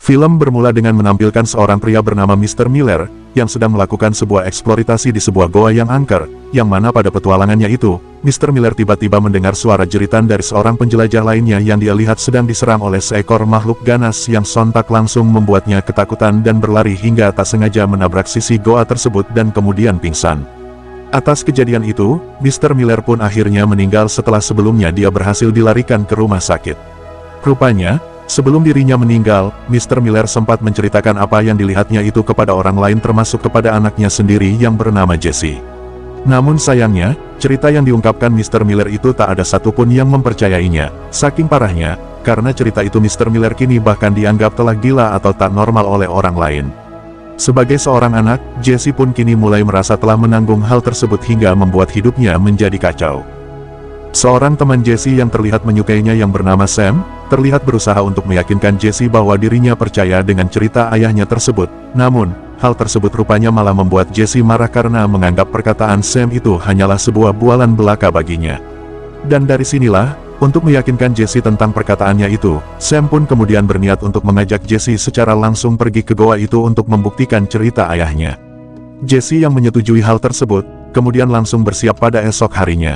Film bermula dengan menampilkan seorang pria bernama Mr. Miller, yang sedang melakukan sebuah eksploitasi di sebuah goa yang angker, yang mana pada petualangannya itu, Mr. Miller tiba-tiba mendengar suara jeritan dari seorang penjelajah lainnya yang dia lihat sedang diserang oleh seekor makhluk ganas yang sontak langsung membuatnya ketakutan dan berlari hingga tak sengaja menabrak sisi goa tersebut dan kemudian pingsan. Atas kejadian itu, Mr. Miller pun akhirnya meninggal setelah sebelumnya dia berhasil dilarikan ke rumah sakit. Rupanya, sebelum dirinya meninggal, Mr. Miller sempat menceritakan apa yang dilihatnya itu kepada orang lain termasuk kepada anaknya sendiri yang bernama Jesse. Namun sayangnya, cerita yang diungkapkan Mr. Miller itu tak ada satupun yang mempercayainya. Saking parahnya, karena cerita itu Mr. Miller kini bahkan dianggap telah gila atau tak normal oleh orang lain. Sebagai seorang anak, Jesse pun kini mulai merasa telah menanggung hal tersebut hingga membuat hidupnya menjadi kacau. Seorang teman Jesse yang terlihat menyukainya yang bernama Sam, terlihat berusaha untuk meyakinkan Jesse bahwa dirinya percaya dengan cerita ayahnya tersebut. Namun, hal tersebut rupanya malah membuat Jesse marah karena menganggap perkataan Sam itu hanyalah sebuah bualan belaka baginya. Dan dari sinilah, untuk meyakinkan Jesse tentang perkataannya itu, Sam pun kemudian berniat untuk mengajak Jesse secara langsung pergi ke goa itu untuk membuktikan cerita ayahnya. Jesse yang menyetujui hal tersebut, kemudian langsung bersiap pada esok harinya.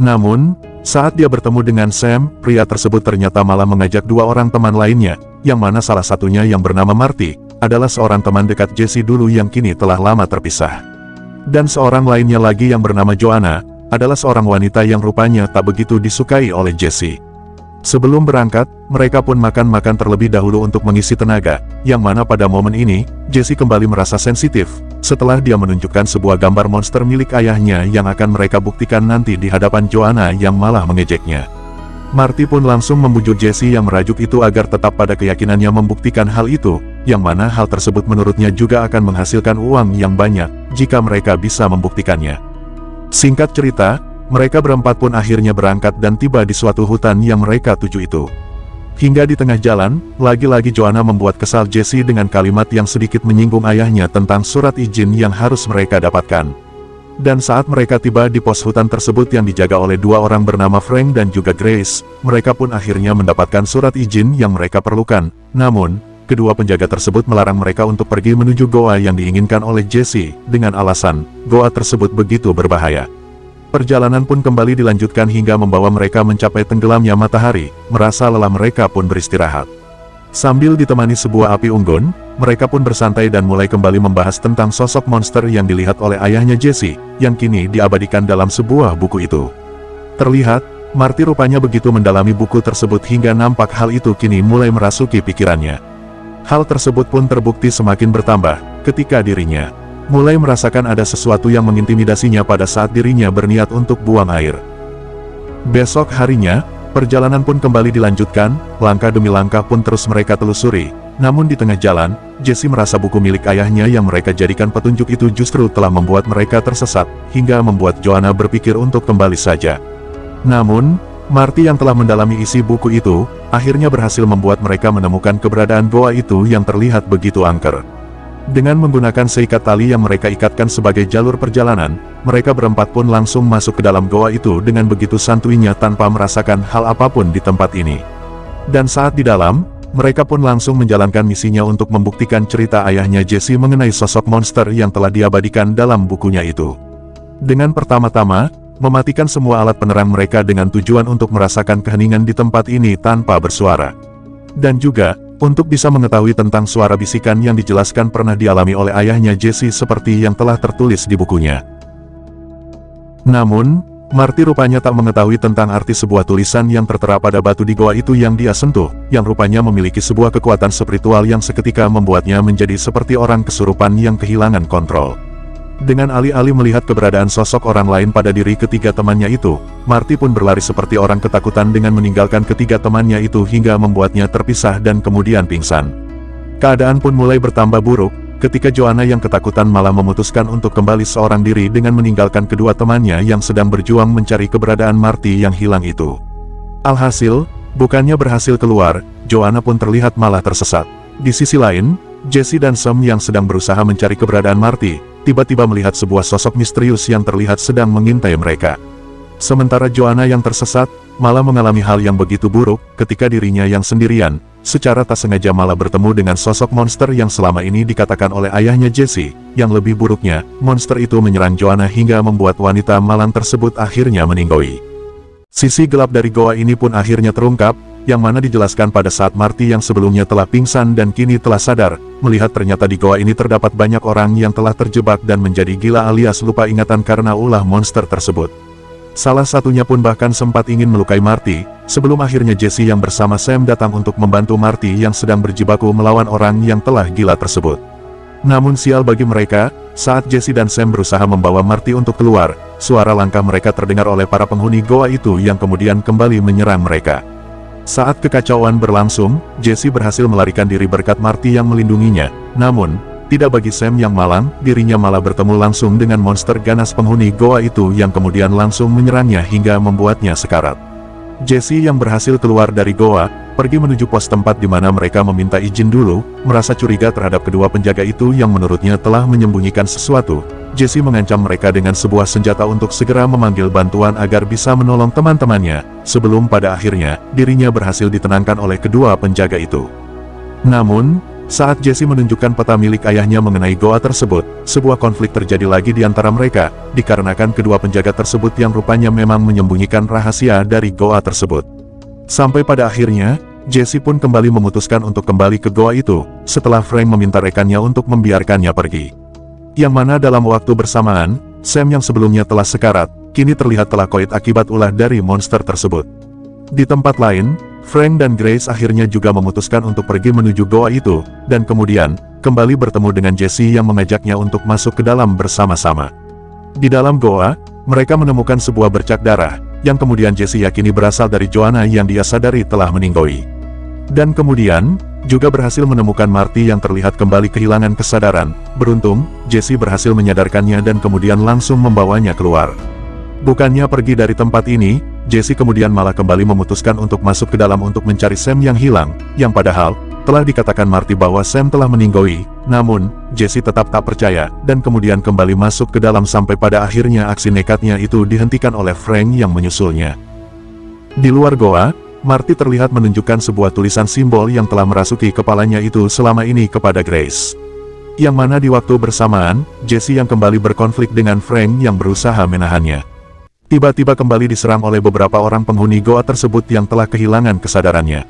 Namun, saat dia bertemu dengan Sam, pria tersebut ternyata malah mengajak dua orang teman lainnya, yang mana salah satunya yang bernama Marty, adalah seorang teman dekat Jesse dulu yang kini telah lama terpisah. Dan seorang lainnya lagi yang bernama Joanna, adalah seorang wanita yang rupanya tak begitu disukai oleh Jesse. Sebelum berangkat, mereka pun makan-makan terlebih dahulu untuk mengisi tenaga, yang mana pada momen ini, Jesse kembali merasa sensitif, setelah dia menunjukkan sebuah gambar monster milik ayahnya yang akan mereka buktikan nanti di hadapan Joanna yang malah mengejeknya. Marty pun langsung membujuk Jesse yang merajuk itu agar tetap pada keyakinannya membuktikan hal itu, yang mana hal tersebut menurutnya juga akan menghasilkan uang yang banyak, jika mereka bisa membuktikannya. Singkat cerita, mereka berempat pun akhirnya berangkat dan tiba di suatu hutan yang mereka tuju itu. Hingga di tengah jalan, lagi-lagi Joanna membuat kesal Jesse dengan kalimat yang sedikit menyinggung ayahnya tentang surat izin yang harus mereka dapatkan. Dan saat mereka tiba di pos hutan tersebut yang dijaga oleh dua orang bernama Frank dan juga Grace, mereka pun akhirnya mendapatkan surat izin yang mereka perlukan. Namun, kedua penjaga tersebut melarang mereka untuk pergi menuju goa yang diinginkan oleh Jesse, dengan alasan, goa tersebut begitu berbahaya. Perjalanan pun kembali dilanjutkan hingga membawa mereka mencapai tenggelamnya matahari, merasa lelah mereka pun beristirahat. Sambil ditemani sebuah api unggun, mereka pun bersantai dan mulai kembali membahas tentang sosok monster yang dilihat oleh ayahnya Jesse, yang kini diabadikan dalam sebuah buku itu. Terlihat, Marty rupanya begitu mendalami buku tersebut hingga nampak hal itu kini mulai merasuki pikirannya. Hal tersebut pun terbukti semakin bertambah, ketika dirinya mulai merasakan ada sesuatu yang mengintimidasinya pada saat dirinya berniat untuk buang air. Besok harinya, perjalanan pun kembali dilanjutkan, langkah demi langkah pun terus mereka telusuri. Namun di tengah jalan, Jesse merasa buku milik ayahnya yang mereka jadikan petunjuk itu justru telah membuat mereka tersesat, hingga membuat Joanna berpikir untuk kembali saja. Namun, Marty yang telah mendalami isi buku itu, akhirnya berhasil membuat mereka menemukan keberadaan goa itu yang terlihat begitu angker. Dengan menggunakan seikat tali yang mereka ikatkan sebagai jalur perjalanan, mereka berempat pun langsung masuk ke dalam goa itu dengan begitu santuinya tanpa merasakan hal apapun di tempat ini. Dan saat di dalam, mereka pun langsung menjalankan misinya untuk membuktikan cerita ayahnya Jesse mengenai sosok monster yang telah diabadikan dalam bukunya itu. Dengan pertama-tama, mematikan semua alat penerang mereka dengan tujuan untuk merasakan keheningan di tempat ini tanpa bersuara. Dan juga, untuk bisa mengetahui tentang suara bisikan yang dijelaskan pernah dialami oleh ayahnya Jesse seperti yang telah tertulis di bukunya. Namun, Marty rupanya tak mengetahui tentang arti sebuah tulisan yang tertera pada batu di goa itu yang dia sentuh, yang rupanya memiliki sebuah kekuatan spiritual yang seketika membuatnya menjadi seperti orang kesurupan yang kehilangan kontrol. Dengan alih-alih melihat keberadaan sosok orang lain pada diri ketiga temannya itu, Marty pun berlari seperti orang ketakutan dengan meninggalkan ketiga temannya itu hingga membuatnya terpisah dan kemudian pingsan. Keadaan pun mulai bertambah buruk, ketika Joanna yang ketakutan malah memutuskan untuk kembali seorang diri dengan meninggalkan kedua temannya yang sedang berjuang mencari keberadaan Marty yang hilang itu. Alhasil, bukannya berhasil keluar, Joanna pun terlihat malah tersesat. Di sisi lain, Jesse dan Sam yang sedang berusaha mencari keberadaan Marty, tiba-tiba melihat sebuah sosok misterius yang terlihat sedang mengintai mereka. Sementara Joanna yang tersesat, malah mengalami hal yang begitu buruk, ketika dirinya yang sendirian, secara tak sengaja malah bertemu dengan sosok monster yang selama ini dikatakan oleh ayahnya Jesse. Yang lebih buruknya, monster itu menyerang Joanna hingga membuat wanita malang tersebut akhirnya meninggoy. Sisi gelap dari goa ini pun akhirnya terungkap, yang mana dijelaskan pada saat Marty yang sebelumnya telah pingsan dan kini telah sadar, melihat ternyata di goa ini terdapat banyak orang yang telah terjebak dan menjadi gila alias lupa ingatan karena ulah monster tersebut. Salah satunya pun bahkan sempat ingin melukai Marty, sebelum akhirnya Jesse yang bersama Sam datang untuk membantu Marty yang sedang berjibaku melawan orang yang telah gila tersebut. Namun sial bagi mereka, saat Jesse dan Sam berusaha membawa Marty untuk keluar, suara langkah mereka terdengar oleh para penghuni goa itu yang kemudian kembali menyerang mereka. Saat kekacauan berlangsung, Jesse berhasil melarikan diri berkat Marty yang melindunginya, namun tidak bagi Sam yang malang, dirinya malah bertemu langsung dengan monster ganas penghuni goa itu yang kemudian langsung menyerangnya hingga membuatnya sekarat. Jesse yang berhasil keluar dari goa, pergi menuju pos tempat di mana mereka meminta izin dulu, merasa curiga terhadap kedua penjaga itu yang menurutnya telah menyembunyikan sesuatu. Jesse mengancam mereka dengan sebuah senjata untuk segera memanggil bantuan agar bisa menolong teman-temannya, sebelum pada akhirnya, dirinya berhasil ditenangkan oleh kedua penjaga itu. Namun, saat Jesse menunjukkan peta milik ayahnya mengenai goa tersebut, sebuah konflik terjadi lagi di antara mereka, dikarenakan kedua penjaga tersebut yang rupanya memang menyembunyikan rahasia dari goa tersebut. Sampai pada akhirnya, Jesse pun kembali memutuskan untuk kembali ke goa itu, setelah Frank meminta rekannya untuk membiarkannya pergi. Yang mana dalam waktu bersamaan, Sam yang sebelumnya telah sekarat, kini terlihat telah koit akibat ulah dari monster tersebut. Di tempat lain, Frank dan Grace akhirnya juga memutuskan untuk pergi menuju goa itu, dan kemudian, kembali bertemu dengan Jesse yang mengajaknya untuk masuk ke dalam bersama-sama. Di dalam goa, mereka menemukan sebuah bercak darah, yang kemudian Jesse yakini berasal dari Joanna yang dia sadari telah meninggoy. Dan kemudian, juga berhasil menemukan Marty yang terlihat kembali kehilangan kesadaran. Beruntung, Jesse berhasil menyadarkannya dan kemudian langsung membawanya keluar. Bukannya pergi dari tempat ini, Jesse kemudian malah kembali memutuskan untuk masuk ke dalam untuk mencari Sam yang hilang, yang padahal, telah dikatakan Marty bahwa Sam telah meninggoy. Namun, Jesse tetap tak percaya, dan kemudian kembali masuk ke dalam sampai pada akhirnya aksi nekatnya itu dihentikan oleh Frank yang menyusulnya. Di luar goa, Marty terlihat menunjukkan sebuah tulisan simbol yang telah merasuki kepalanya itu selama ini kepada Grace. Yang mana di waktu bersamaan, Jesse yang kembali berkonflik dengan Frank yang berusaha menahannya. Tiba-tiba kembali diserang oleh beberapa orang penghuni goa tersebut yang telah kehilangan kesadarannya.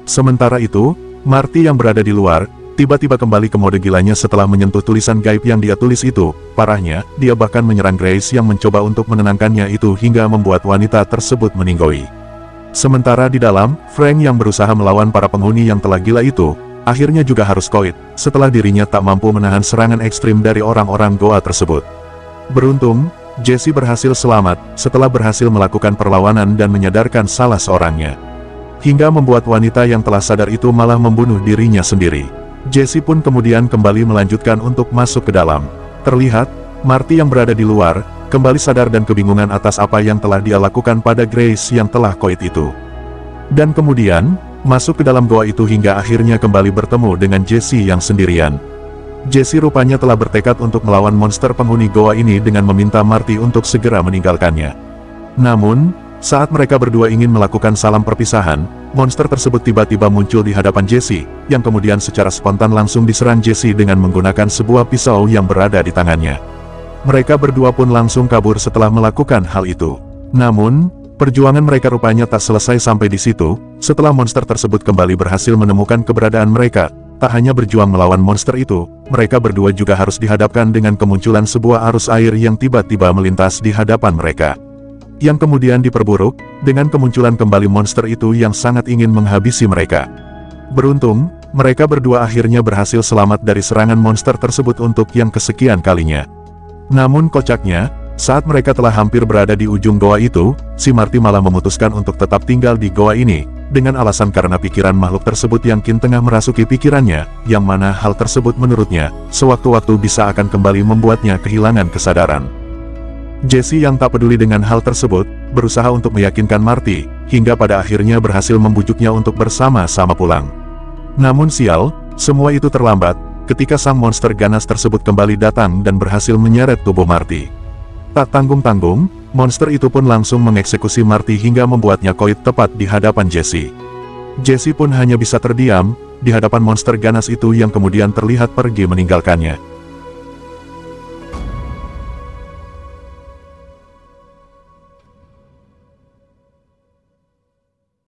Sementara itu, Marty yang berada di luar, tiba-tiba kembali ke mode gilanya setelah menyentuh tulisan gaib yang dia tulis itu. Parahnya, dia bahkan menyerang Grace yang mencoba untuk menenangkannya itu hingga membuat wanita tersebut meninggoy. Sementara di dalam, Frank yang berusaha melawan para penghuni yang telah gila itu, akhirnya juga harus koit, setelah dirinya tak mampu menahan serangan ekstrim dari orang-orang goa tersebut. Beruntung, Jesse berhasil selamat, setelah berhasil melakukan perlawanan dan menyadarkan salah seorangnya. Hingga membuat wanita yang telah sadar itu malah membunuh dirinya sendiri. Jesse pun kemudian kembali melanjutkan untuk masuk ke dalam. Terlihat, Marty yang berada di luar, kembali sadar dan kebingungan atas apa yang telah dia lakukan pada Grace yang telah koit itu. Dan kemudian, masuk ke dalam goa itu hingga akhirnya kembali bertemu dengan Jesse yang sendirian. Jesse rupanya telah bertekad untuk melawan monster penghuni goa ini dengan meminta Marty untuk segera meninggalkannya. Namun, saat mereka berdua ingin melakukan salam perpisahan, monster tersebut tiba-tiba muncul di hadapan Jesse, yang kemudian secara spontan langsung diserang Jesse dengan menggunakan sebuah pisau yang berada di tangannya. Mereka berdua pun langsung kabur setelah melakukan hal itu. Namun, perjuangan mereka rupanya tak selesai sampai di situ. Setelah monster tersebut kembali berhasil menemukan keberadaan mereka, tak hanya berjuang melawan monster itu, mereka berdua juga harus dihadapkan dengan kemunculan sebuah arus air yang tiba-tiba melintas di hadapan mereka. Yang kemudian diperburuk, dengan kemunculan kembali monster itu yang sangat ingin menghabisi mereka. Beruntung, mereka berdua akhirnya berhasil selamat dari serangan monster tersebut untuk yang kesekian kalinya. Namun kocaknya, saat mereka telah hampir berada di ujung goa itu, si Marty malah memutuskan untuk tetap tinggal di goa ini, dengan alasan karena pikiran makhluk tersebut yang kini tengah merasuki pikirannya, yang mana hal tersebut menurutnya, sewaktu-waktu bisa akan kembali membuatnya kehilangan kesadaran. Jesse yang tak peduli dengan hal tersebut, berusaha untuk meyakinkan Marty, hingga pada akhirnya berhasil membujuknya untuk bersama-sama pulang. Namun sial, semua itu terlambat, ketika sang monster ganas tersebut kembali datang dan berhasil menyeret tubuh Marty. Tak tanggung-tanggung, monster itu pun langsung mengeksekusi Marty hingga membuatnya koit tepat di hadapan Jesse. Jesse pun hanya bisa terdiam, di hadapan monster ganas itu yang kemudian terlihat pergi meninggalkannya.